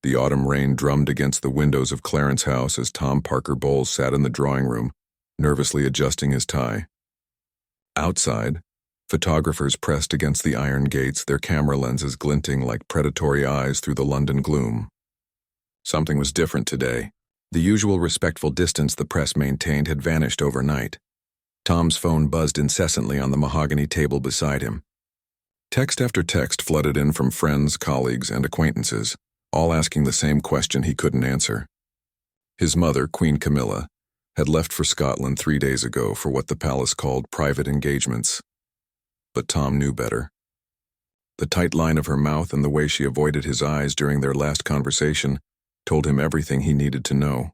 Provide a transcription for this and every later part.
The autumn rain drummed against the windows of Clarence's house as Tom Parker Bowles sat in the drawing room, nervously adjusting his tie. Outside, photographers pressed against the iron gates, their camera lenses glinting like predatory eyes through the London gloom. Something was different today. The usual respectful distance the press maintained had vanished overnight. Tom's phone buzzed incessantly on the mahogany table beside him. Text after text flooded in from friends, colleagues, and acquaintances, all asking the same question he couldn't answer. His mother, Queen Camilla, had left for Scotland 3 days ago for what the palace called private engagements. But Tom knew better. The tight line of her mouth and the way she avoided his eyes during their last conversation told him everything he needed to know.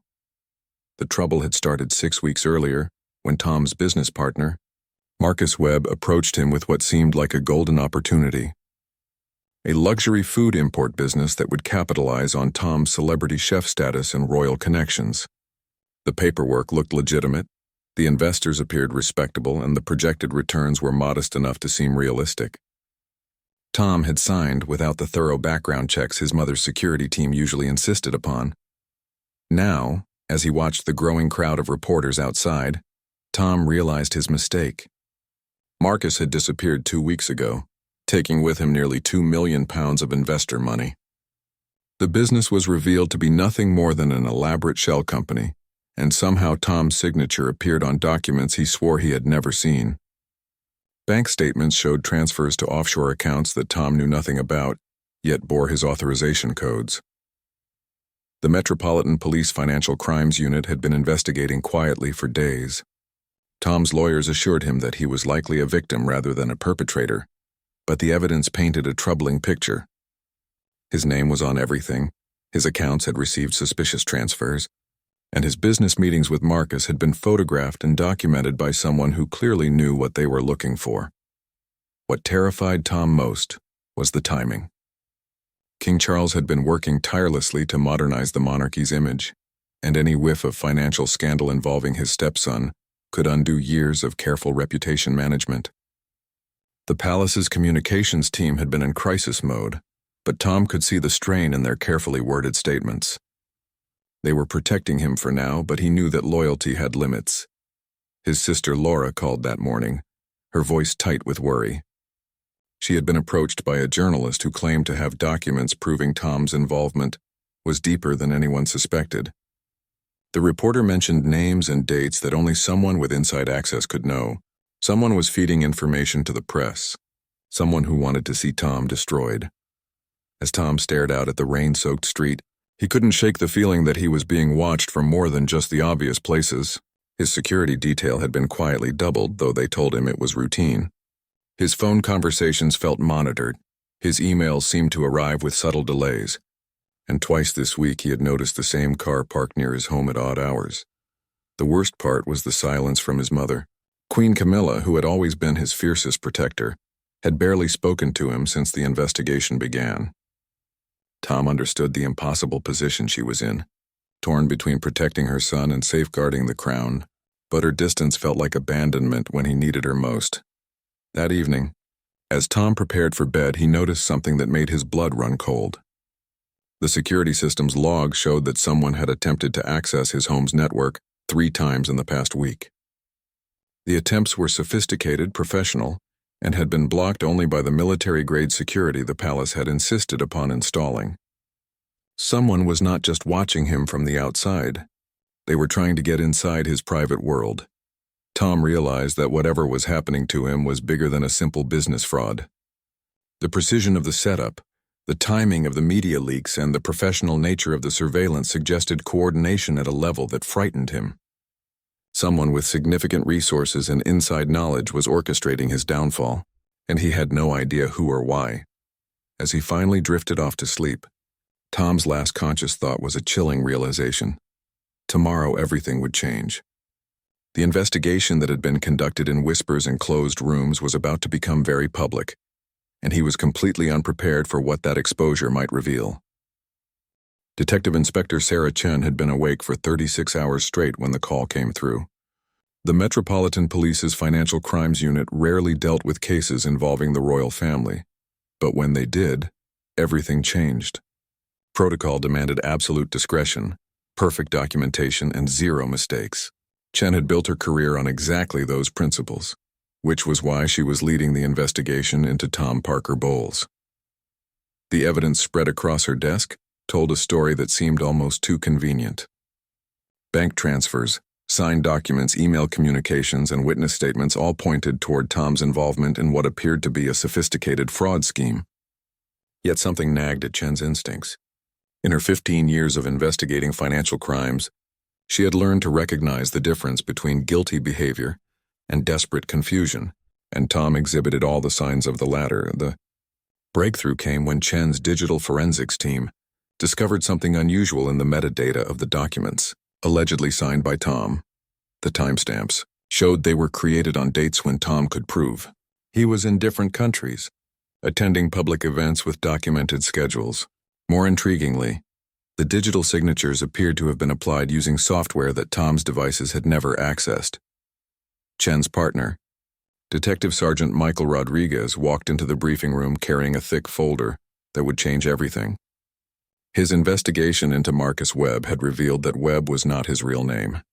The trouble had started 6 weeks earlier when Tom's business partner, Marcus Webb, approached him with what seemed like a golden opportunity. A luxury food import business that would capitalize on Tom's celebrity chef status and royal connections. The paperwork looked legitimate, the investors appeared respectable, and the projected returns were modest enough to seem realistic. Tom had signed without the thorough background checks his mother's security team usually insisted upon. Now, as he watched the growing crowd of reporters outside, Tom realized his mistake. Marcus had disappeared 2 weeks ago, taking with him nearly £2 million of investor money. The business was revealed to be nothing more than an elaborate shell company, and somehow Tom's signature appeared on documents he swore he had never seen. Bank statements showed transfers to offshore accounts that Tom knew nothing about, yet bore his authorization codes. The Metropolitan Police Financial Crimes Unit had been investigating quietly for days. Tom's lawyers assured him that he was likely a victim rather than a perpetrator, but the evidence painted a troubling picture. His name was on everything, his accounts had received suspicious transfers, and his business meetings with Marcus had been photographed and documented by someone who clearly knew what they were looking for. What terrified Tom most was the timing. King Charles had been working tirelessly to modernize the monarchy's image, and any whiff of financial scandal involving his stepson could undo years of careful reputation management. The palace's communications team had been in crisis mode, but Tom could see the strain in their carefully worded statements. They were protecting him for now, but he knew that loyalty had limits. His sister Laura called that morning, her voice tight with worry. She had been approached by a journalist who claimed to have documents proving Tom's involvement was deeper than anyone suspected. The reporter mentioned names and dates that only someone with inside access could know. Someone was feeding information to the press. Someone who wanted to see Tom destroyed. As Tom stared out at the rain-soaked street, he couldn't shake the feeling that he was being watched from more than just the obvious places. His security detail had been quietly doubled, though they told him it was routine. His phone conversations felt monitored. His emails seemed to arrive with subtle delays. And twice this week he had noticed the same car parked near his home at odd hours. The worst part was the silence from his mother. Queen Camilla, who had always been his fiercest protector, had barely spoken to him since the investigation began. Tom understood the impossible position she was in, torn between protecting her son and safeguarding the crown, but her distance felt like abandonment when he needed her most. That evening, as Tom prepared for bed, he noticed something that made his blood run cold. The security system's logs showed that someone had attempted to access his home's network 3 times in the past week. The attempts were sophisticated, professional, and had been blocked only by the military-grade security the palace had insisted upon installing. Someone was not just watching him from the outside. They were trying to get inside his private world. Tom realized that whatever was happening to him was bigger than a simple business fraud. The precision of the setup, the timing of the media leaks, and the professional nature of the surveillance suggested coordination at a level that frightened him. Someone with significant resources and inside knowledge was orchestrating his downfall, and he had no idea who or why. As he finally drifted off to sleep, Tom's last conscious thought was a chilling realization. Tomorrow everything would change. The investigation that had been conducted in whispers and closed rooms was about to become very public, and he was completely unprepared for what that exposure might reveal. Detective Inspector Sarah Chen had been awake for 36 hours straight when the call came through. The Metropolitan Police's Financial Crimes Unit rarely dealt with cases involving the royal family, but when they did, everything changed. Protocol demanded absolute discretion, perfect documentation, and zero mistakes. Chen had built her career on exactly those principles, which was why she was leading the investigation into Tom Parker Bowles. The evidence spread across her desk told a story that seemed almost too convenient. Bank transfers, signed documents, email communications, and witness statements all pointed toward Tom's involvement in what appeared to be a sophisticated fraud scheme. Yet something nagged at Chen's instincts. In her 15 years of investigating financial crimes, she had learned to recognize the difference between guilty behavior and desperate confusion, and Tom exhibited all the signs of the latter. The breakthrough came when Chen's digital forensics team discovered something unusual in the metadata of the documents, allegedly signed by Tom. The timestamps showed they were created on dates when Tom could prove he was in different countries, attending public events with documented schedules. More intriguingly, the digital signatures appeared to have been applied using software that Tom's devices had never accessed. Chen's partner, Detective Sergeant Michael Rodriguez, walked into the briefing room carrying a thick folder that would change everything. His investigation into Marcus Webb had revealed that Webb was not his real name.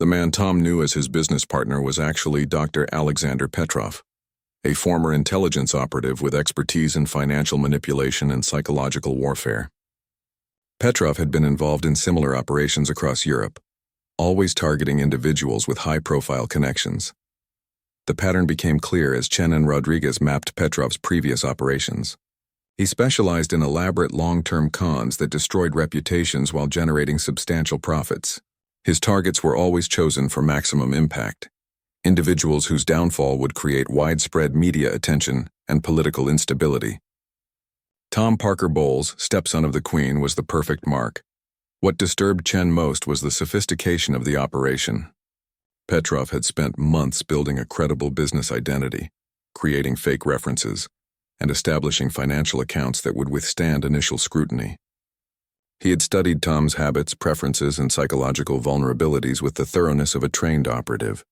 The man Tom knew as his business partner was actually Dr. Alexander Petrov, a former intelligence operative with expertise in financial manipulation and psychological warfare. Petrov had been involved in similar operations across Europe, always targeting individuals with high-profile connections. The pattern became clear as Chen and Rodriguez mapped Petrov's previous operations. He specialized in elaborate long-term cons that destroyed reputations while generating substantial profits. His targets were always chosen for maximum impact, individuals whose downfall would create widespread media attention and political instability. Tom Parker Bowles, stepson of the Queen, was the perfect mark. What disturbed Chen most was the sophistication of the operation. Petrov had spent months building a credible business identity, creating fake references, and establishing financial accounts that would withstand initial scrutiny. He had studied Tom's habits, preferences, and psychological vulnerabilities with the thoroughness of a trained operative.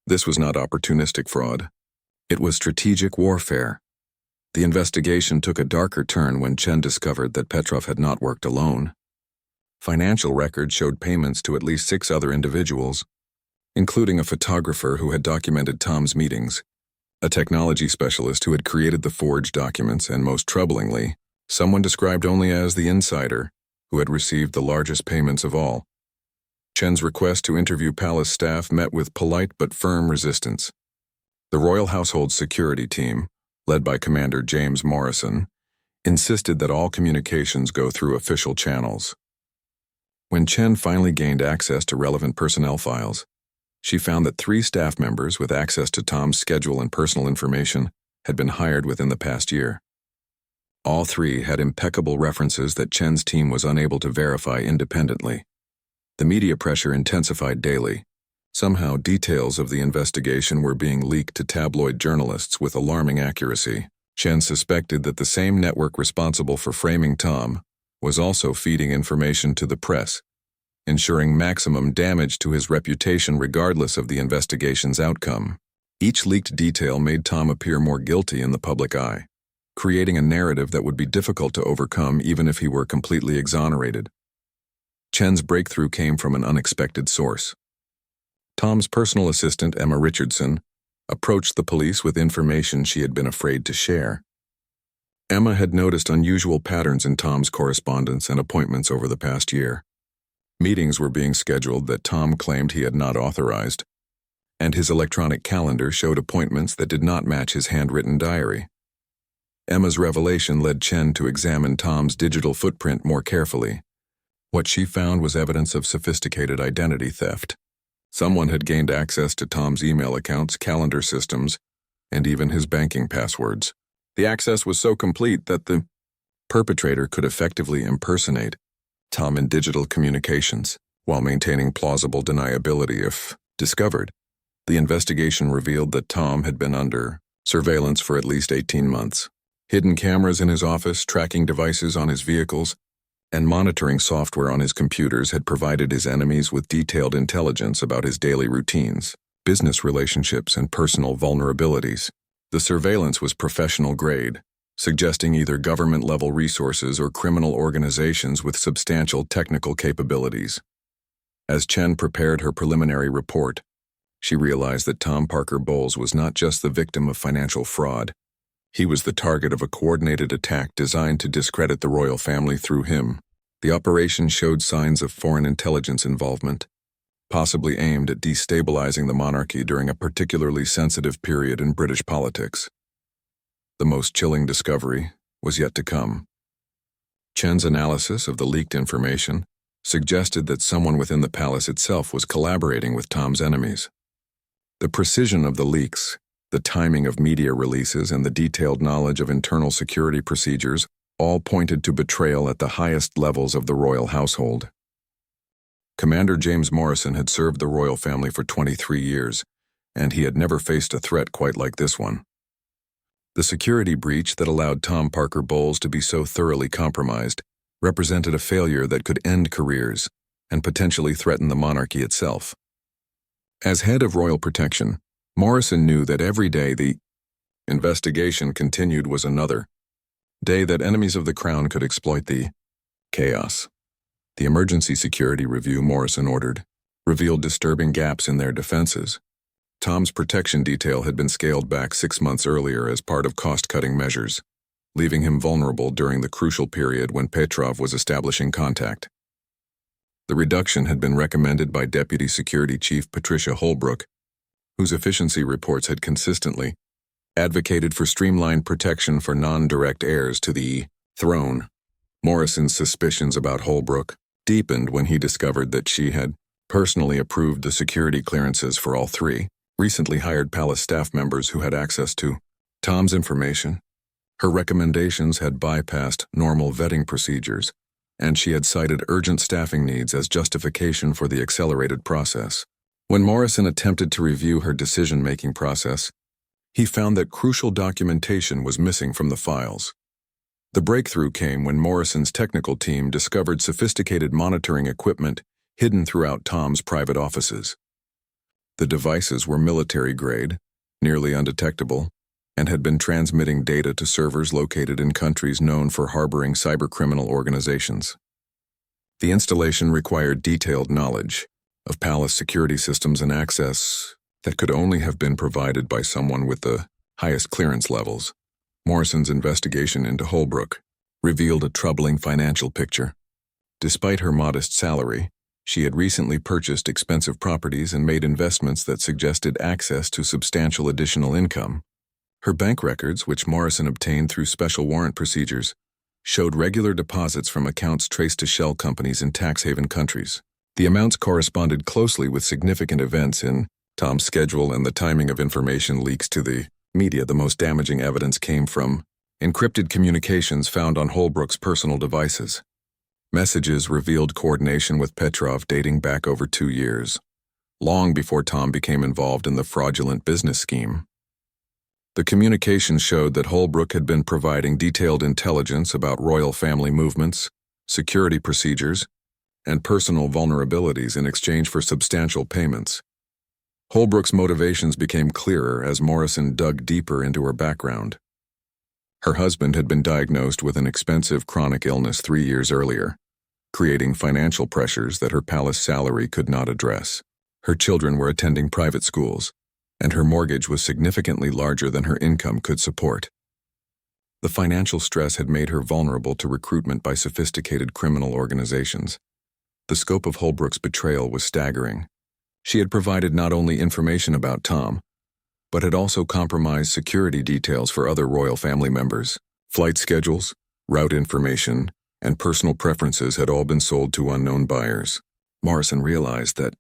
This was not opportunistic fraud. It was strategic warfare. The investigation took a darker turn when Chen discovered that Petrov had not worked alone. Financial records showed payments to at least 6 other individuals, including a photographer who had documented Tom's meetings, a technology specialist who had created the forged documents, and most troublingly, someone described only as the insider, who had received the largest payments of all. Chen's request to interview palace staff met with polite but firm resistance. The royal household security team, led by Commander James Morrison, insisted that all communications go through official channels. When Chen finally gained access to relevant personnel files, she found that 3 staff members with access to Tom's schedule and personal information had been hired within the past year. All 3 had impeccable references that Chen's team was unable to verify independently. The media pressure intensified daily. Somehow, details of the investigation were being leaked to tabloid journalists with alarming accuracy. Chen suspected that the same network responsible for framing Tom was also feeding information to the press, ensuring maximum damage to his reputation regardless of the investigation's outcome. Each leaked detail made Tom appear more guilty in the public eye, creating a narrative that would be difficult to overcome even if he were completely exonerated. Chen's breakthrough came from an unexpected source. Tom's personal assistant, Emma Richardson, approached the police with information she had been afraid to share. Emma had noticed unusual patterns in Tom's correspondence and appointments over the past year. Meetings were being scheduled that Tom claimed he had not authorized, and his electronic calendar showed appointments that did not match his handwritten diary. Emma's revelation led Chen to examine Tom's digital footprint more carefully. What she found was evidence of sophisticated identity theft. Someone had gained access to Tom's email accounts, calendar systems, and even his banking passwords. The access was so complete that the perpetrator could effectively impersonate Tom in digital communications, while maintaining plausible deniability if discovered. The investigation revealed that Tom had been under surveillance for at least 18 months. Hidden cameras in his office, tracking devices on his vehicles, and monitoring software on his computers had provided his enemies with detailed intelligence about his daily routines, business relationships, and personal vulnerabilities. The surveillance was professional grade, suggesting either government-level resources or criminal organizations with substantial technical capabilities. As Chen prepared her preliminary report, she realized that Tom Parker Bowles was not just the victim of financial fraud. He was the target of a coordinated attack designed to discredit the royal family through him. The operation showed signs of foreign intelligence involvement, possibly aimed at destabilizing the monarchy during a particularly sensitive period in British politics. The most chilling discovery was yet to come. Chen's analysis of the leaked information suggested that someone within the palace itself was collaborating with Tom's enemies. The precision of the leaks, the timing of media releases, and the detailed knowledge of internal security procedures all pointed to betrayal at the highest levels of the royal household. Commander James Morrison had served the royal family for 23 years, and he had never faced a threat quite like this one. The security breach that allowed Tom Parker Bowles to be so thoroughly compromised represented a failure that could end careers and potentially threaten the monarchy itself. As head of royal protection, Morrison knew that every day the investigation continued was another day that enemies of the crown could exploit the chaos. The emergency security review Morrison ordered revealed disturbing gaps in their defenses. Tom's protection detail had been scaled back 6 months earlier as part of cost-cutting measures, leaving him vulnerable during the crucial period when Petrov was establishing contact. The reduction had been recommended by Deputy Security Chief Patricia Holbrook, whose efficiency reports had consistently advocated for streamlined protection for non-direct heirs to the throne. Morrison's suspicions about Holbrook deepened when he discovered that she had personally approved the security clearances for all 3 recently hired palace staff members who had access to Tom's information. Her recommendations had bypassed normal vetting procedures, and she had cited urgent staffing needs as justification for the accelerated process. When Morrison attempted to review her decision-making process, he found that crucial documentation was missing from the files. The breakthrough came when Morrison's technical team discovered sophisticated monitoring equipment hidden throughout Tom's private offices. The devices were military-grade, nearly undetectable, and had been transmitting data to servers located in countries known for harboring cybercriminal organizations. The installation required detailed knowledge of palace security systems and access that could only have been provided by someone with the highest clearance levels. Morrison's investigation into Holbrook revealed a troubling financial picture. Despite her modest salary, she had recently purchased expensive properties and made investments that suggested access to substantial additional income. Her bank records, which Morrison obtained through special warrant procedures, showed regular deposits from accounts traced to shell companies in tax haven countries. The amounts corresponded closely with significant events in Tom's schedule and the timing of information leaks to the media. The most damaging evidence came from encrypted communications found on Holbrook's personal devices. Messages revealed coordination with Petrov dating back over 2 years, long before Tom became involved in the fraudulent business scheme. The communications showed that Holbrook had been providing detailed intelligence about royal family movements, security procedures, and personal vulnerabilities in exchange for substantial payments. Holbrook's motivations became clearer as Morrison dug deeper into her background. Her husband had been diagnosed with an expensive chronic illness 3 years earlier, creating financial pressures that her palace salary could not address. Her children were attending private schools, and her mortgage was significantly larger than her income could support. The financial stress had made her vulnerable to recruitment by sophisticated criminal organizations. The scope of Holbrook's betrayal was staggering. She had provided not only information about Tom, but had also compromised security details for other royal family members. Flight schedules, route information, and personal preferences had all been sold to unknown buyers. Morrison realized that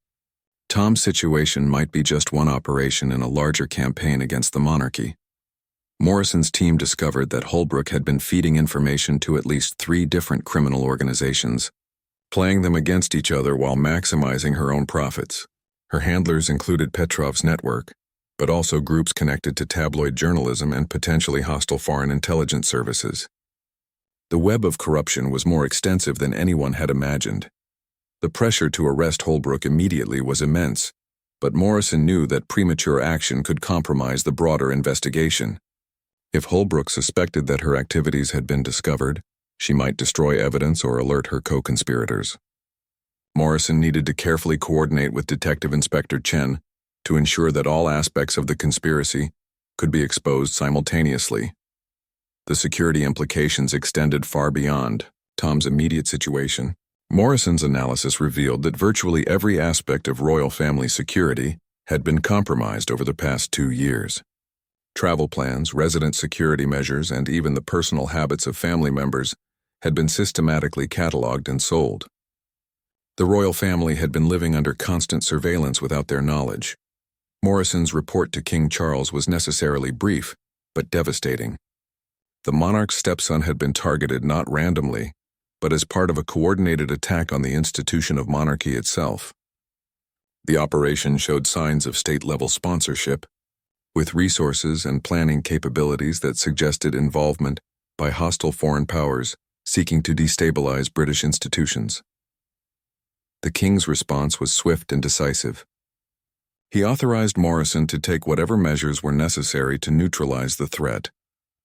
Tom's situation might be just one operation in a larger campaign against the monarchy. Morrison's team discovered that Holbrook had been feeding information to at least 3 different criminal organizations, playing them against each other while maximizing her own profits. Her handlers included Petrov's network, but also groups connected to tabloid journalism and potentially hostile foreign intelligence services. The web of corruption was more extensive than anyone had imagined. The pressure to arrest Holbrook immediately was immense, but Morrison knew that premature action could compromise the broader investigation. If Holbrook suspected that her activities had been discovered, she might destroy evidence or alert her co-conspirators. Morrison needed to carefully coordinate with Detective Inspector Chen to ensure that all aspects of the conspiracy could be exposed simultaneously. The security implications extended far beyond Tom's immediate situation. Morrison's analysis revealed that virtually every aspect of royal family security had been compromised over the past 2 years. Travel plans, resident security measures, and even the personal habits of family members had been systematically cataloged and sold. The royal family had been living under constant surveillance without their knowledge. Morrison's report to King Charles was necessarily brief, but devastating. The monarch's stepson had been targeted not randomly, but as part of a coordinated attack on the institution of monarchy itself. The operation showed signs of state-level sponsorship, with resources and planning capabilities that suggested involvement by hostile foreign powers seeking to destabilize British institutions. The king's response was swift and decisive. He authorized Morrison to take whatever measures were necessary to neutralize the threat,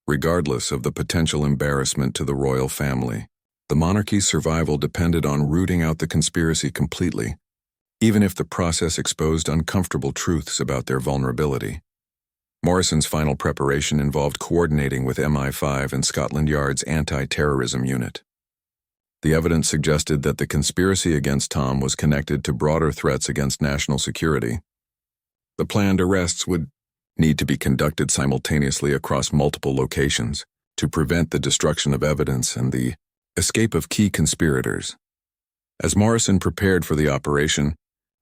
regardless of the potential embarrassment to the royal family. The monarchy's survival depended on rooting out the conspiracy completely, even if the process exposed uncomfortable truths about their vulnerability. Morrison's final preparation involved coordinating with MI5 and Scotland Yard's anti-terrorism unit. The evidence suggested that the conspiracy against Tom was connected to broader threats against national security. The planned arrests would need to be conducted simultaneously across multiple locations to prevent the destruction of evidence and the escape of key conspirators. As Morrison prepared for the operation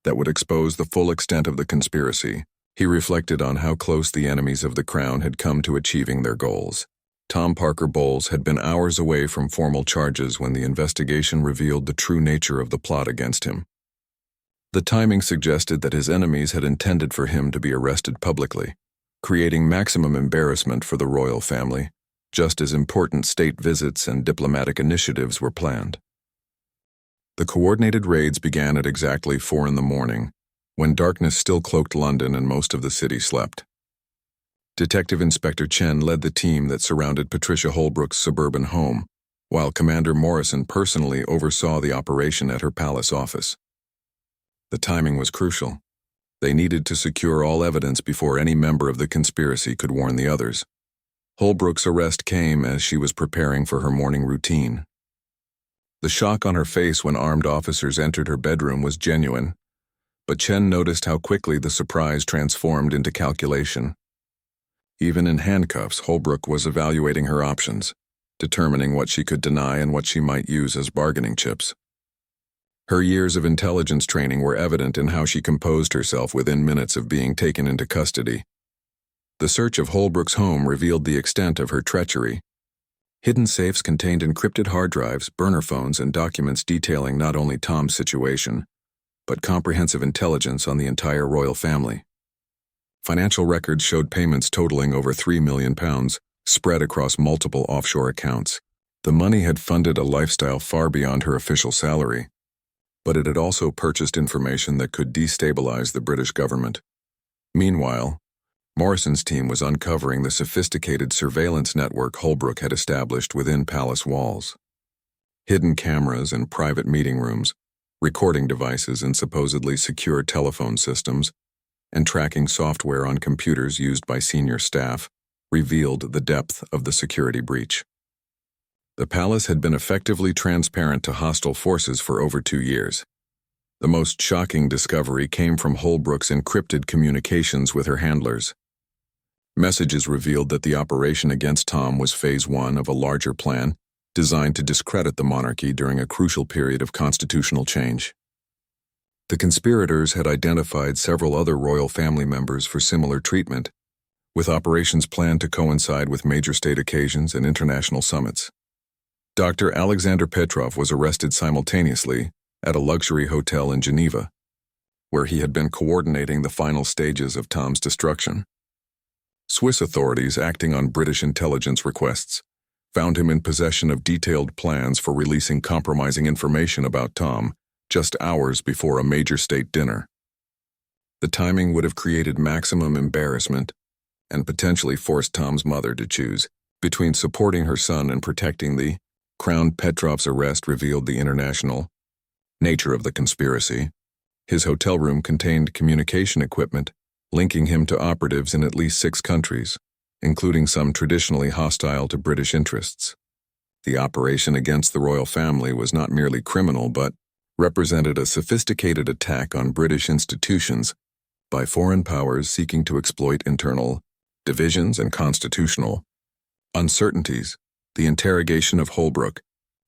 that would expose the full extent of the conspiracy, he reflected on how close the enemies of the crown had come to achieving their goals. Tom Parker Bowles had been hours away from formal charges when the investigation revealed the true nature of the plot against him. The timing suggested that his enemies had intended for him to be arrested publicly, creating maximum embarrassment for the royal family, just as important state visits and diplomatic initiatives were planned. The coordinated raids began at exactly 4 a.m, when darkness still cloaked London and most of the city slept. Detective Inspector Chen led the team that surrounded Patricia Holbrook's suburban home, while Commander Morrison personally oversaw the operation at her palace office. The timing was crucial. They needed to secure all evidence before any member of the conspiracy could warn the others. Holbrook's arrest came as she was preparing for her morning routine. The shock on her face when armed officers entered her bedroom was genuine, but Chen noticed how quickly the surprise transformed into calculation. Even in handcuffs, Holbrook was evaluating her options, determining what she could deny and what she might use as bargaining chips. Her years of intelligence training were evident in how she composed herself within minutes of being taken into custody. The search of Holbrook's home revealed the extent of her treachery. Hidden safes contained encrypted hard drives, burner phones, and documents detailing not only Tom's situation, but comprehensive intelligence on the entire royal family. Financial records showed payments totaling over £3 million, spread across multiple offshore accounts. The money had funded a lifestyle far beyond her official salary, but it had also purchased information that could destabilize the British government. Meanwhile, Morrison's team was uncovering the sophisticated surveillance network Holbrook had established within palace walls. Hidden cameras in private meeting rooms, recording devices in supposedly secure telephone systems, and tracking software on computers used by senior staff revealed the depth of the security breach. The palace had been effectively transparent to hostile forces for over 2 years. The most shocking discovery came from Holbrook's encrypted communications with her handlers. Messages revealed that the operation against Tom was phase 1 of a larger plan designed to discredit the monarchy during a crucial period of constitutional change. The conspirators had identified several other royal family members for similar treatment, with operations planned to coincide with major state occasions and international summits. Dr. Alexander Petrov was arrested simultaneously at a luxury hotel in Geneva, where he had been coordinating the final stages of Tom's destruction. Swiss authorities, acting on British intelligence requests, found him in possession of detailed plans for releasing compromising information about Tom just hours before a major state dinner. The timing would have created maximum embarrassment and potentially forced Tom's mother to choose between supporting her son and protecting the Crown. Petrov's arrest revealed the international nature of the conspiracy. His hotel room contained communication equipment, linking him to operatives in at least 6 countries, including some traditionally hostile to British interests. The operation against the royal family was not merely criminal but represented a sophisticated attack on British institutions by foreign powers seeking to exploit internal divisions and constitutional uncertainties. The interrogation of Holbrook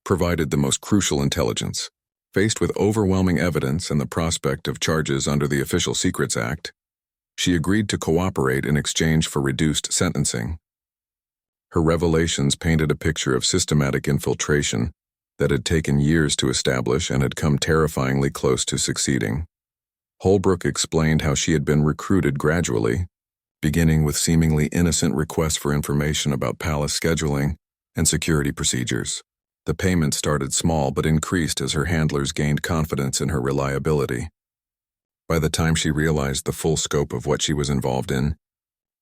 provided the most crucial intelligence. Faced with overwhelming evidence and the prospect of charges under the Official Secrets Act, she agreed to cooperate in exchange for reduced sentencing. Her revelations painted a picture of systematic infiltration that had taken years to establish and had come terrifyingly close to succeeding. Holbrook explained how she had been recruited gradually, beginning with seemingly innocent requests for information about palace scheduling and security procedures. The payment started small but increased as her handlers gained confidence in her reliability. By the time she realized the full scope of what she was involved in,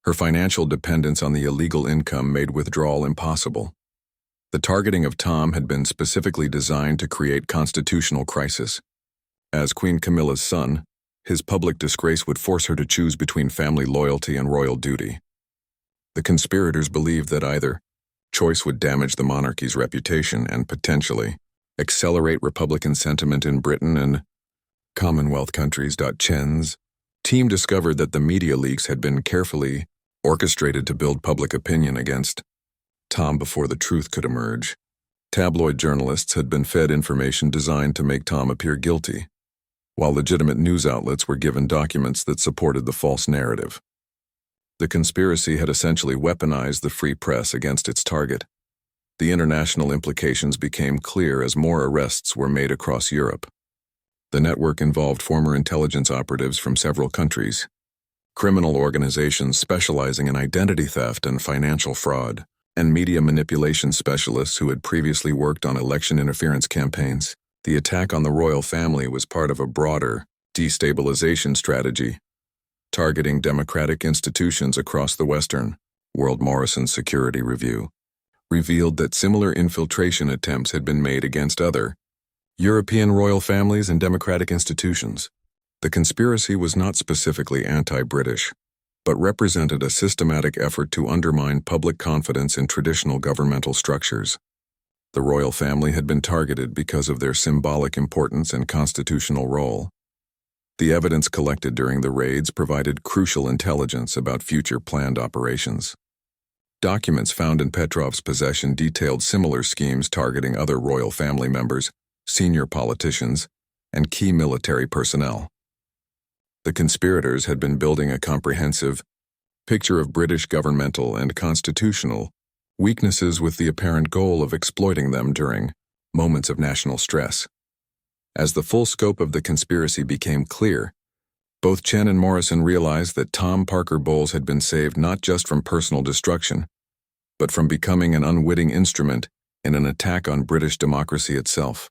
her financial dependence on the illegal income made withdrawal impossible. The targeting of Tom had been specifically designed to create constitutional crisis. As Queen Camilla's son, his public disgrace would force her to choose between family loyalty and royal duty. The conspirators believed that either choice would damage the monarchy's reputation and potentially accelerate Republican sentiment in Britain and Commonwealth countries. Chen's team discovered that the media leaks had been carefully orchestrated to build public opinion against Tom before the truth could emerge. Tabloid journalists had been fed information designed to make Tom appear guilty, while legitimate news outlets were given documents that supported the false narrative. The conspiracy had essentially weaponized the free press against its target. The international implications became clear as more arrests were made across Europe. The network involved former intelligence operatives from several countries, criminal organizations specializing in identity theft and financial fraud, and media manipulation specialists who had previously worked on election interference campaigns. The attack on the royal family was part of a broader destabilization strategy, targeting democratic institutions across the Western world. Morrison's security review revealed that similar infiltration attempts had been made against other European royal families and democratic institutions. The conspiracy was not specifically anti-British, but represented a systematic effort to undermine public confidence in traditional governmental structures. The royal family had been targeted because of their symbolic importance and constitutional role. The evidence collected during the raids provided crucial intelligence about future planned operations. Documents found in Petrov's possession detailed similar schemes targeting other royal family members, senior politicians, and key military personnel. The conspirators had been building a comprehensive picture of British governmental and constitutional weaknesses with the apparent goal of exploiting them during moments of national stress. As the full scope of the conspiracy became clear, both Chen and Morrison realized that Tom Parker Bowles had been saved not just from personal destruction, but from becoming an unwitting instrument in an attack on British democracy itself.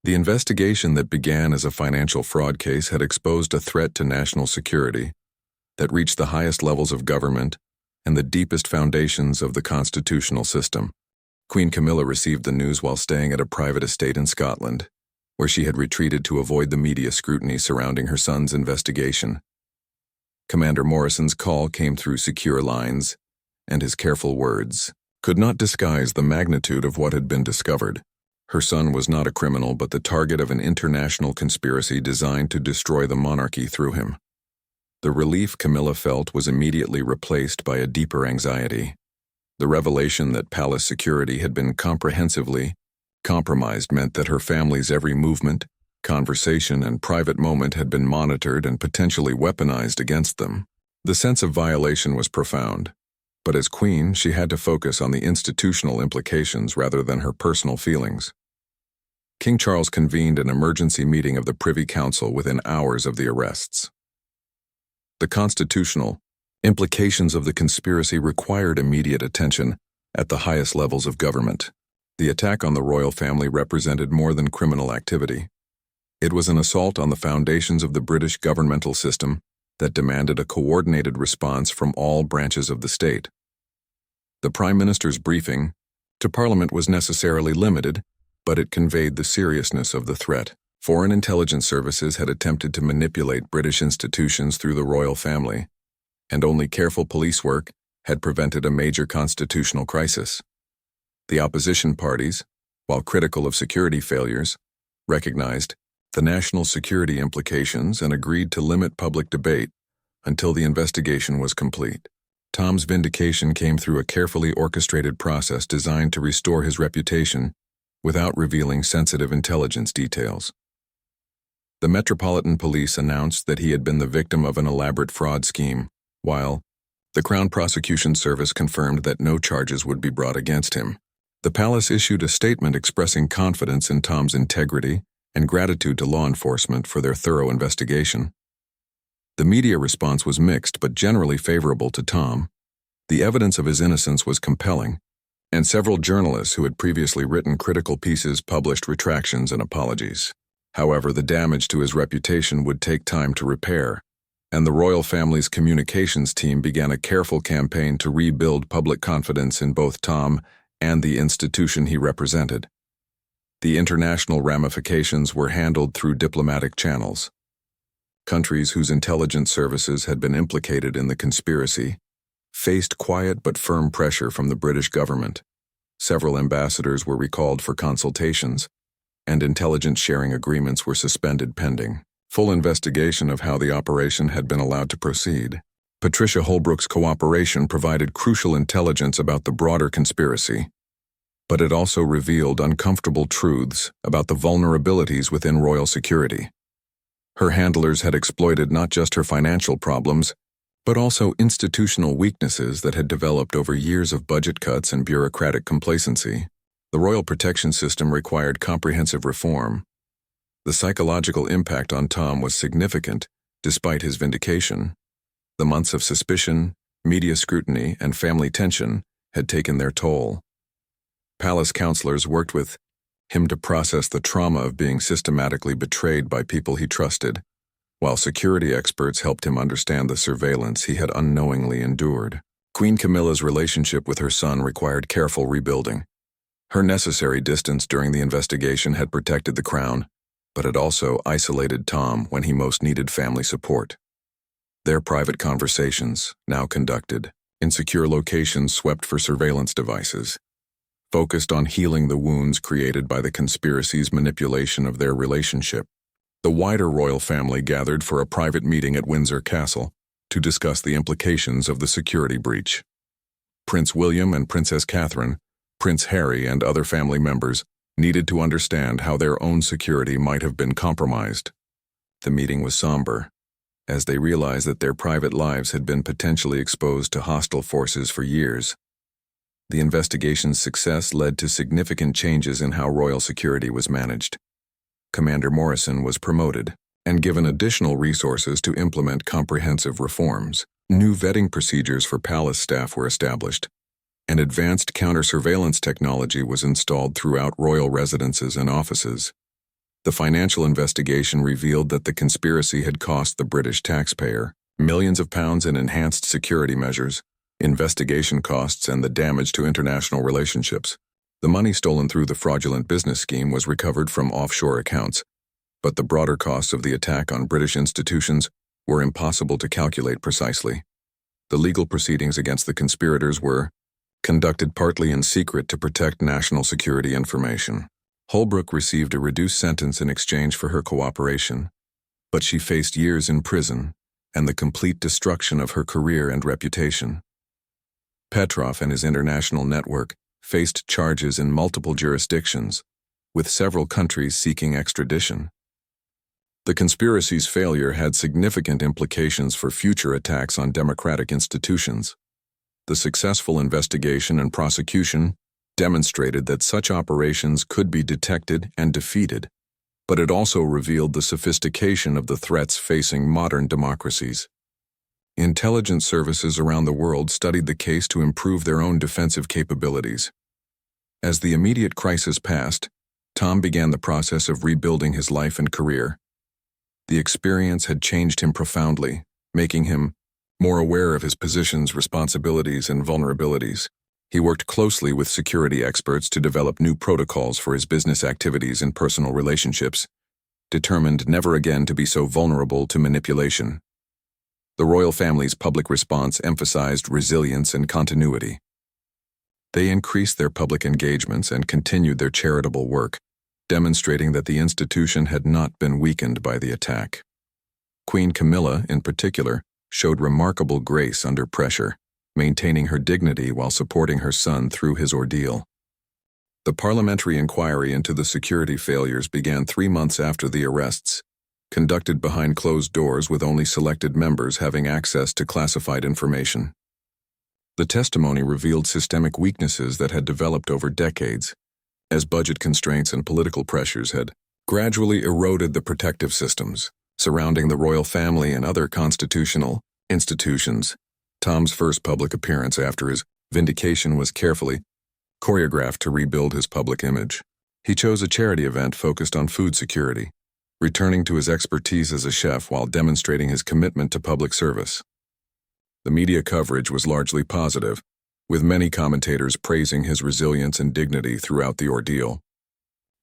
The investigation that began as a financial fraud case had exposed a threat to national security that reached the highest levels of government and the deepest foundations of the constitutional system. Queen Camilla received the news while staying at a private estate in Scotland, where she had retreated to avoid the media scrutiny surrounding her son's investigation. Commander Morrison's call came through secure lines, and his careful words could not disguise the magnitude of what had been discovered. Her son was not a criminal but the target of an international conspiracy designed to destroy the monarchy through him. The relief Camilla felt was immediately replaced by a deeper anxiety. The revelation that palace security had been comprehensively compromised meant that her family's every movement, conversation, and private moment had been monitored and potentially weaponized against them. The sense of violation was profound, but as queen, she had to focus on the institutional implications rather than her personal feelings. King Charles convened an emergency meeting of the Privy Council within hours of the arrests. The constitutional implications of the conspiracy required immediate attention at the highest levels of government. The attack on the royal family represented more than criminal activity. It was an assault on the foundations of the British governmental system that demanded a coordinated response from all branches of the state. The Prime Minister's briefing to Parliament was necessarily limited, but it conveyed the seriousness of the threat. Foreign intelligence services had attempted to manipulate British institutions through the royal family, and only careful police work had prevented a major constitutional crisis. The opposition parties, while critical of security failures, recognized the national security implications and agreed to limit public debate until the investigation was complete. Tom's vindication came through a carefully orchestrated process designed to restore his reputation without revealing sensitive intelligence details. The Metropolitan Police announced that he had been the victim of an elaborate fraud scheme, while the Crown Prosecution Service confirmed that no charges would be brought against him. The palace issued a statement expressing confidence in Tom's integrity and gratitude to law enforcement for their thorough investigation. The media response was mixed but generally favorable to Tom. The evidence of his innocence was compelling, and several journalists who had previously written critical pieces published retractions and apologies. However, the damage to his reputation would take time to repair, and the royal family's communications team began a careful campaign to rebuild public confidence in both Tom and the institution he represented. The international ramifications were handled through diplomatic channels. Countries whose intelligence services had been implicated in the conspiracy faced quiet but firm pressure from the British government. Several ambassadors were recalled for consultations, and intelligence sharing agreements were suspended pending full investigation of how the operation had been allowed to proceed. Patricia Holbrook's cooperation provided crucial intelligence about the broader conspiracy, but it also revealed uncomfortable truths about the vulnerabilities within royal security. Her handlers had exploited not just her financial problems, but also institutional weaknesses that had developed over years of budget cuts and bureaucratic complacency. The royal protection system required comprehensive reform. The psychological impact on Tom was significant, despite his vindication. The months of suspicion, media scrutiny, and family tension had taken their toll. Palace counselors worked with him to process the trauma of being systematically betrayed by people he trusted, while security experts helped him understand the surveillance he had unknowingly endured. Queen Camilla's relationship with her son required careful rebuilding. Her necessary distance during the investigation had protected the crown, but it also isolated Tom when he most needed family support. Their private conversations, now conducted in secure locations swept for surveillance devices, focused on healing the wounds created by the conspiracy's manipulation of their relationship. The wider royal family gathered for a private meeting at Windsor Castle to discuss the implications of the security breach. Prince William and Princess Catherine, Prince Harry, and other family members needed to understand how their own security might have been compromised. The meeting was somber, as they realized that their private lives had been potentially exposed to hostile forces for years. The investigation's success led to significant changes in how royal security was managed. Commander Morrison was promoted and given additional resources to implement comprehensive reforms. New vetting procedures for palace staff were established, and advanced counter-surveillance technology was installed throughout royal residences and offices. The financial investigation revealed that the conspiracy had cost the British taxpayer millions of pounds in enhanced security measures, investigation costs, and the damage to international relationships. The money stolen through the fraudulent business scheme was recovered from offshore accounts, but the broader costs of the attack on British institutions were impossible to calculate precisely. The legal proceedings against the conspirators were conducted partly in secret to protect national security information. Holbrook received a reduced sentence in exchange for her cooperation, but she faced years in prison and the complete destruction of her career and reputation. Petrov and his international network faced charges in multiple jurisdictions, with several countries seeking extradition. The conspiracy's failure had significant implications for future attacks on democratic institutions. The successful investigation and prosecution demonstrated that such operations could be detected and defeated, but it also revealed the sophistication of the threats facing modern democracies. Intelligence services around the world studied the case to improve their own defensive capabilities. As the immediate crisis passed, Tom began the process of rebuilding his life and career. The experience had changed him profoundly, making him more aware of his position's responsibilities and vulnerabilities. He worked closely with security experts to develop new protocols for his business activities and personal relationships, determined never again to be so vulnerable to manipulation. The royal family's public response emphasized resilience and continuity. They increased their public engagements and continued their charitable work, demonstrating that the institution had not been weakened by the attack. Queen Camilla, in particular, showed remarkable grace under pressure, maintaining her dignity while supporting her son through his ordeal. The parliamentary inquiry into the security failures began 3 months after the arrests, conducted behind closed doors with only selected members having access to classified information. The testimony revealed systemic weaknesses that had developed over decades, as budget constraints and political pressures had gradually eroded the protective systems surrounding the royal family and other constitutional institutions. Tom's first public appearance after his vindication was carefully choreographed to rebuild his public image. He chose a charity event focused on food security, returning to his expertise as a chef while demonstrating his commitment to public service. The media coverage was largely positive, with many commentators praising his resilience and dignity throughout the ordeal.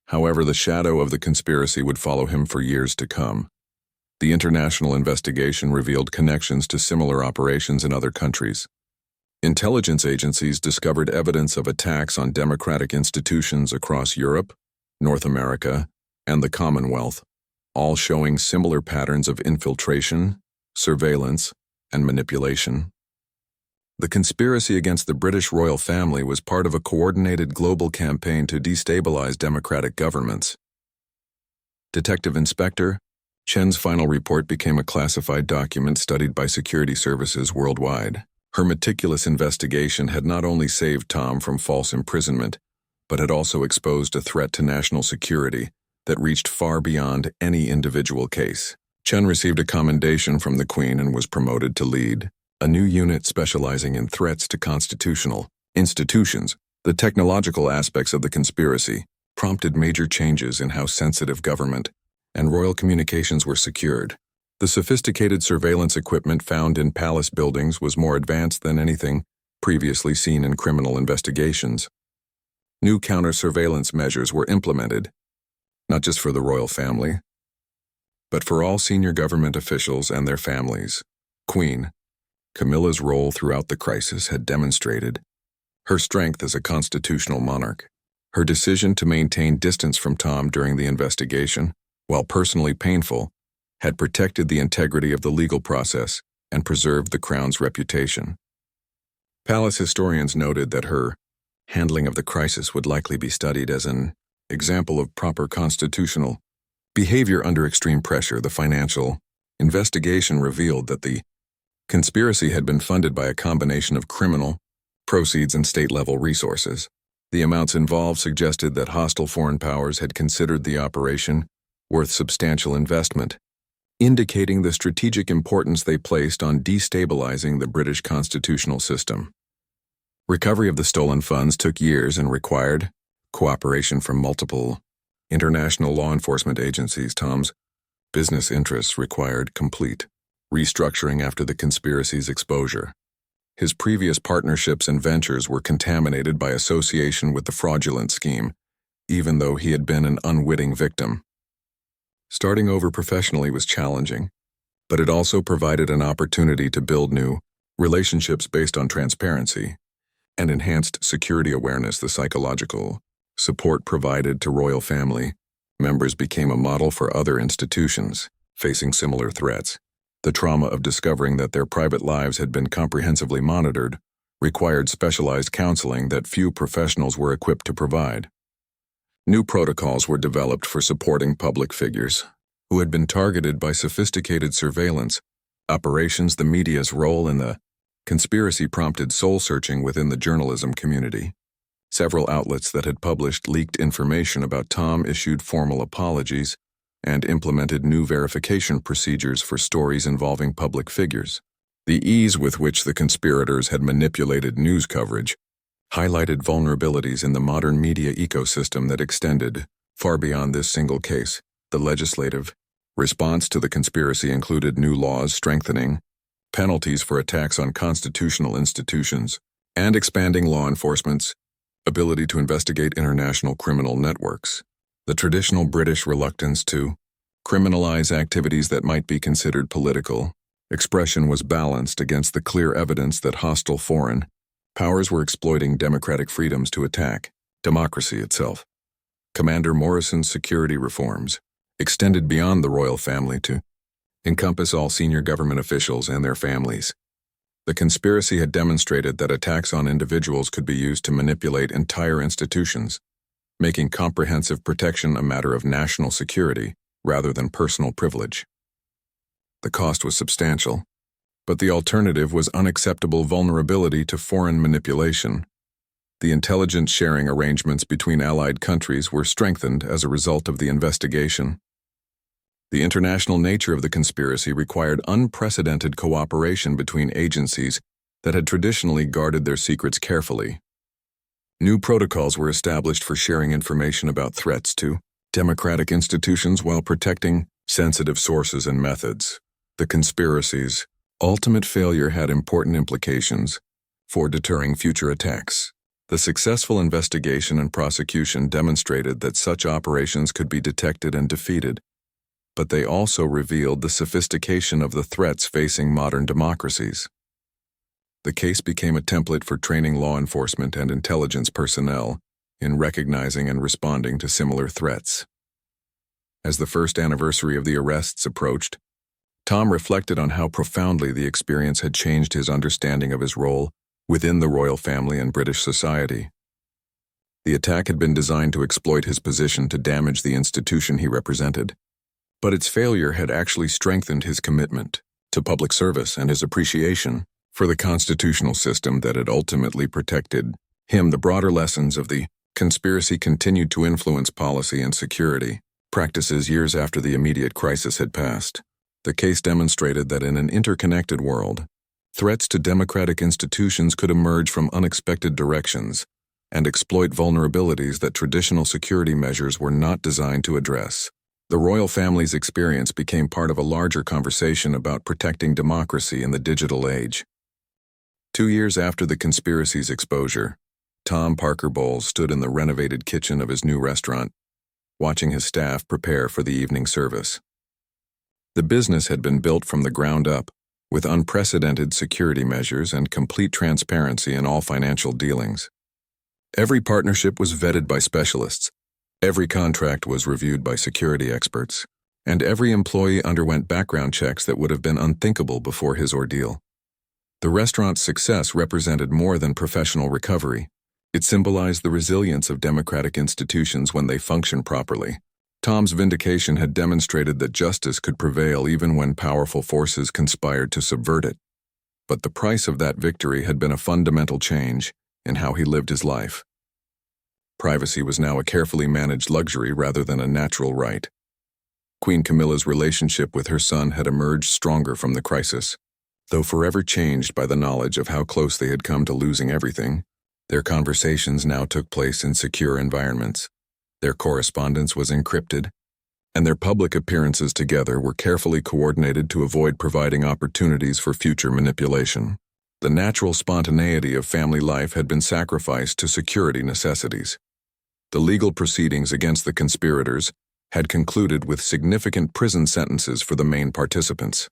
However, the shadow of the conspiracy would follow him for years to come. The international investigation revealed connections to similar operations in other countries. Intelligence agencies discovered evidence of attacks on democratic institutions across Europe, North America, and the Commonwealth, all showing similar patterns of infiltration, surveillance, and manipulation. The conspiracy against the British royal family was part of a coordinated global campaign to destabilize democratic governments. Detective Inspector Chen's final report became a classified document studied by security services worldwide. Her meticulous investigation had not only saved Tom from false imprisonment, but had also exposed a threat to national security that reached far beyond any individual case. Chen received a commendation from the Queen and was promoted to lead a new unit specializing in threats to constitutional institutions. The technological aspects of the conspiracy prompted major changes in how sensitive government and royal communications were secured. The sophisticated surveillance equipment found in palace buildings was more advanced than anything previously seen in criminal investigations. New counter-surveillance measures were implemented, not just for the royal family, but for all senior government officials and their families. Queen Camilla's role throughout the crisis had demonstrated her strength as a constitutional monarch. Her decision to maintain distance from Tom during the investigation, while personally painful, had protected the integrity of the legal process and preserved the crown's reputation. Palace historians noted that her handling of the crisis would likely be studied as an example of proper constitutional behavior under extreme pressure. The financial investigation revealed that the conspiracy had been funded by a combination of criminal proceeds and state-level resources. The amounts involved suggested that hostile foreign powers had considered the operation worth substantial investment, indicating the strategic importance they placed on destabilizing the British constitutional system. Recovery of the stolen funds took years and required cooperation from multiple international law enforcement agencies. Tom's business interests required complete restructuring after the conspiracy's exposure. His previous partnerships and ventures were contaminated by association with the fraudulent scheme, even though he had been an unwitting victim. Starting over professionally was challenging, but it also provided an opportunity to build new relationships based on transparency and enhanced security awareness. The psychological support provided to royal family members became a model for other institutions facing similar threats. The trauma of discovering that their private lives had been comprehensively monitored required specialized counseling that few professionals were equipped to provide. New protocols were developed for supporting public figures who had been targeted by sophisticated surveillance operations. The media's role in the conspiracy prompted soul-searching within the journalism community. Several outlets that had published leaked information about Tom issued formal apologies and implemented new verification procedures for stories involving public figures. The ease with which the conspirators had manipulated news coverage highlighted vulnerabilities in the modern media ecosystem that extended far beyond this single case. The legislative response to the conspiracy included new laws strengthening penalties for attacks on constitutional institutions, and expanding law enforcement's ability to investigate international criminal networks. The traditional British reluctance to criminalize activities that might be considered political expression was balanced against the clear evidence that hostile foreign powers were exploiting democratic freedoms to attack democracy itself. Commander Morrison's security reforms extended beyond the royal family to encompass all senior government officials and their families. The conspiracy had demonstrated that attacks on individuals could be used to manipulate entire institutions, making comprehensive protection a matter of national security rather than personal privilege. The cost was substantial, but the alternative was unacceptable vulnerability to foreign manipulation. The intelligence sharing arrangements between allied countries were strengthened as a result of the investigation. The international nature of the conspiracy required unprecedented cooperation between agencies that had traditionally guarded their secrets carefully. New protocols were established for sharing information about threats to democratic institutions while protecting sensitive sources and methods. The conspiracy's ultimate failure had important implications for deterring future attacks. The successful investigation and prosecution demonstrated that such operations could be detected and defeated, but they also revealed the sophistication of the threats facing modern democracies. The case became a template for training law enforcement and intelligence personnel in recognizing and responding to similar threats. As the first anniversary of the arrests approached, Tom reflected on how profoundly the experience had changed his understanding of his role within the royal family and British society. The attack had been designed to exploit his position to damage the institution he represented, but its failure had actually strengthened his commitment to public service and his appreciation for the constitutional system that had ultimately protected him. The broader lessons of the conspiracy continued to influence policy and security practices years after the immediate crisis had passed. The case demonstrated that in an interconnected world, threats to democratic institutions could emerge from unexpected directions and exploit vulnerabilities that traditional security measures were not designed to address. The royal family's experience became part of a larger conversation about protecting democracy in the digital age. 2 years after the conspiracy's exposure, Tom Parker Bowles stood in the renovated kitchen of his new restaurant, watching his staff prepare for the evening service. The business had been built from the ground up, with unprecedented security measures and complete transparency in all financial dealings. Every partnership was vetted by specialists, every contract was reviewed by security experts, and every employee underwent background checks that would have been unthinkable before his ordeal. The restaurant's success represented more than professional recovery. It symbolized the resilience of democratic institutions when they function properly. Tom's vindication had demonstrated that justice could prevail even when powerful forces conspired to subvert it. But the price of that victory had been a fundamental change in how he lived his life. Privacy was now a carefully managed luxury rather than a natural right. Queen Camilla's relationship with her son had emerged stronger from the crisis. Though forever changed by the knowledge of how close they had come to losing everything, their conversations now took place in secure environments. Their correspondence was encrypted, and their public appearances together were carefully coordinated to avoid providing opportunities for future manipulation. The natural spontaneity of family life had been sacrificed to security necessities. The legal proceedings against the conspirators had concluded with significant prison sentences for the main participants.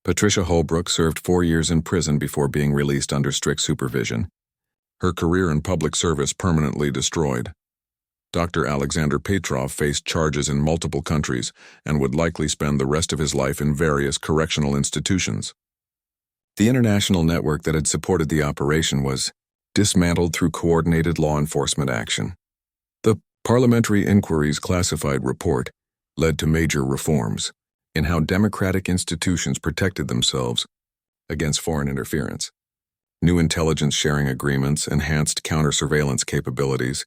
Patricia Holbrook served 4 years in prison before being released under strict supervision, her career in public service permanently destroyed. Dr. Alexander Petrov faced charges in multiple countries and would likely spend the rest of his life in various correctional institutions. The international network that had supported the operation was dismantled through coordinated law enforcement action. The Parliamentary Inquiry's classified report led to major reforms in how democratic institutions protected themselves against foreign interference. New intelligence sharing agreements, enhanced counter-surveillance capabilities,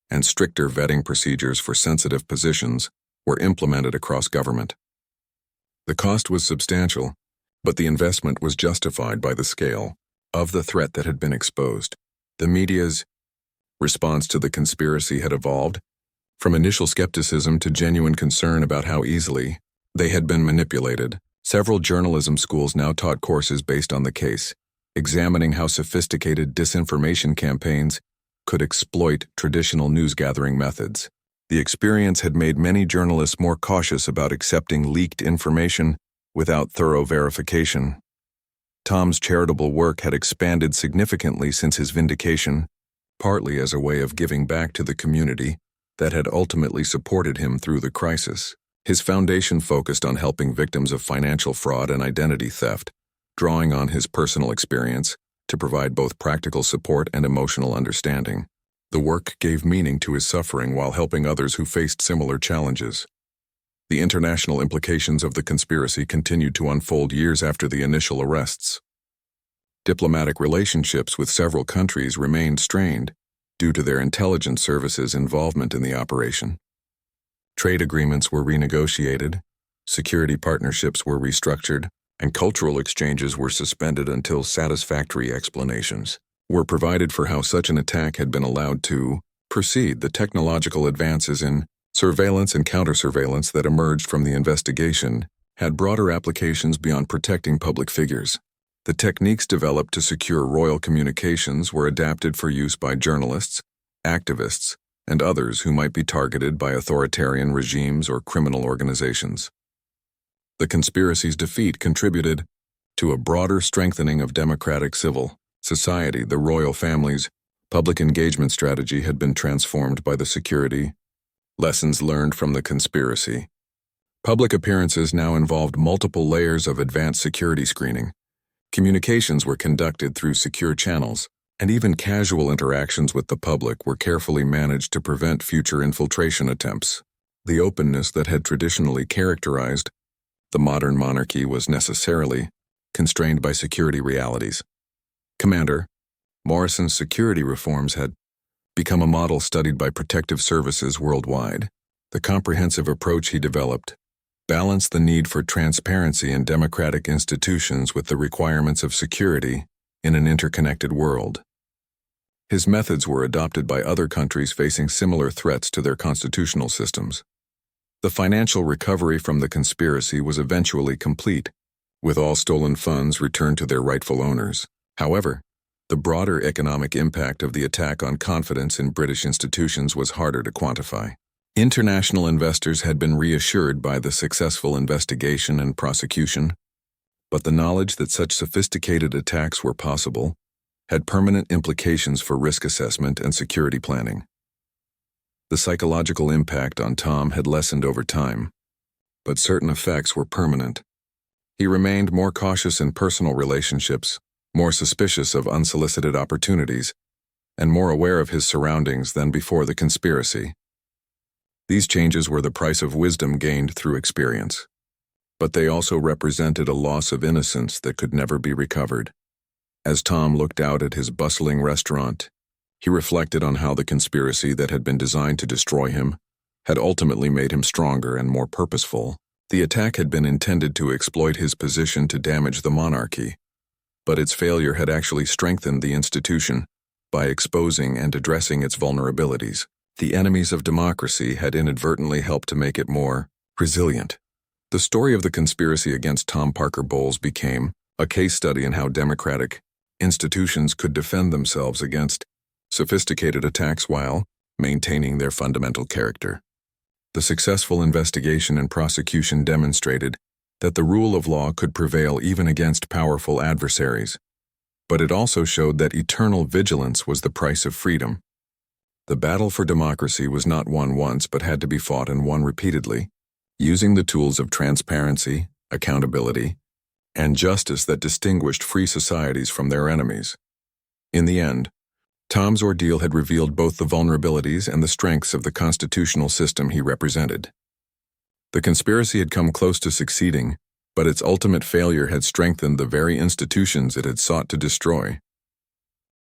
and stricter vetting procedures for sensitive positions were implemented across government. The cost was substantial, but the investment was justified by the scale of the threat that had been exposed. The media's response to the conspiracy had evolved from initial skepticism to genuine concern about how easily they had been manipulated. Several journalism schools now taught courses based on the case, examining how sophisticated disinformation campaigns could exploit traditional news-gathering methods. The experience had made many journalists more cautious about accepting leaked information without thorough verification. Tom's charitable work had expanded significantly since his vindication, partly as a way of giving back to the community that had ultimately supported him through the crisis. His foundation focused on helping victims of financial fraud and identity theft, drawing on his personal experience to provide both practical support and emotional understanding. The work gave meaning to his suffering while helping others who faced similar challenges. The international implications of the conspiracy continued to unfold years after the initial arrests. Diplomatic relationships with several countries remained strained due to their intelligence services' involvement in the operation. Trade agreements were renegotiated, security partnerships were restructured, and cultural exchanges were suspended until satisfactory explanations were provided for how such an attack had been allowed to proceed. The technological advances in surveillance and counter-surveillance that emerged from the investigation had broader applications beyond protecting public figures. The techniques developed to secure royal communications were adapted for use by journalists, activists, and others who might be targeted by authoritarian regimes or criminal organizations. The conspiracy's defeat contributed to a broader strengthening of democratic civil society. The royal family's public engagement strategy had been transformed by the security lessons learned from the conspiracy. Public appearances now involved multiple layers of advanced security screening. Communications were conducted through secure channels, and even casual interactions with the public were carefully managed to prevent future infiltration attempts. The openness that had traditionally characterized the modern monarchy was necessarily constrained by security realities. Commander Morrison's security reforms had become a model studied by protective services worldwide. The comprehensive approach he developed balanced the need for transparency in democratic institutions with the requirements of security in an interconnected world. His methods were adopted by other countries facing similar threats to their constitutional systems. The financial recovery from the conspiracy was eventually complete, with all stolen funds returned to their rightful owners. However, the broader economic impact of the attack on confidence in British institutions was harder to quantify. International investors had been reassured by the successful investigation and prosecution, but the knowledge that such sophisticated attacks were possible had permanent implications for risk assessment and security planning. The psychological impact on Tom had lessened over time, but certain effects were permanent. He remained more cautious in personal relationships, more suspicious of unsolicited opportunities, and more aware of his surroundings than before the conspiracy. These changes were the price of wisdom gained through experience, but they also represented a loss of innocence that could never be recovered. As Tom looked out at his bustling restaurant, he reflected on how the conspiracy that had been designed to destroy him had ultimately made him stronger and more purposeful. The attack had been intended to exploit his position to damage the monarchy, but its failure had actually strengthened the institution by exposing and addressing its vulnerabilities. The enemies of democracy had inadvertently helped to make it more resilient. The story of the conspiracy against Tom Parker Bowles became a case study in how democratic institutions could defend themselves against sophisticated attacks while maintaining their fundamental character. The successful investigation and prosecution demonstrated that the rule of law could prevail even against powerful adversaries, but it also showed that eternal vigilance was the price of freedom. The battle for democracy was not won once but had to be fought and won repeatedly, using the tools of transparency, accountability, and justice that distinguished free societies from their enemies. In the end, Tom's ordeal had revealed both the vulnerabilities and the strengths of the constitutional system he represented. The conspiracy had come close to succeeding, but its ultimate failure had strengthened the very institutions it had sought to destroy.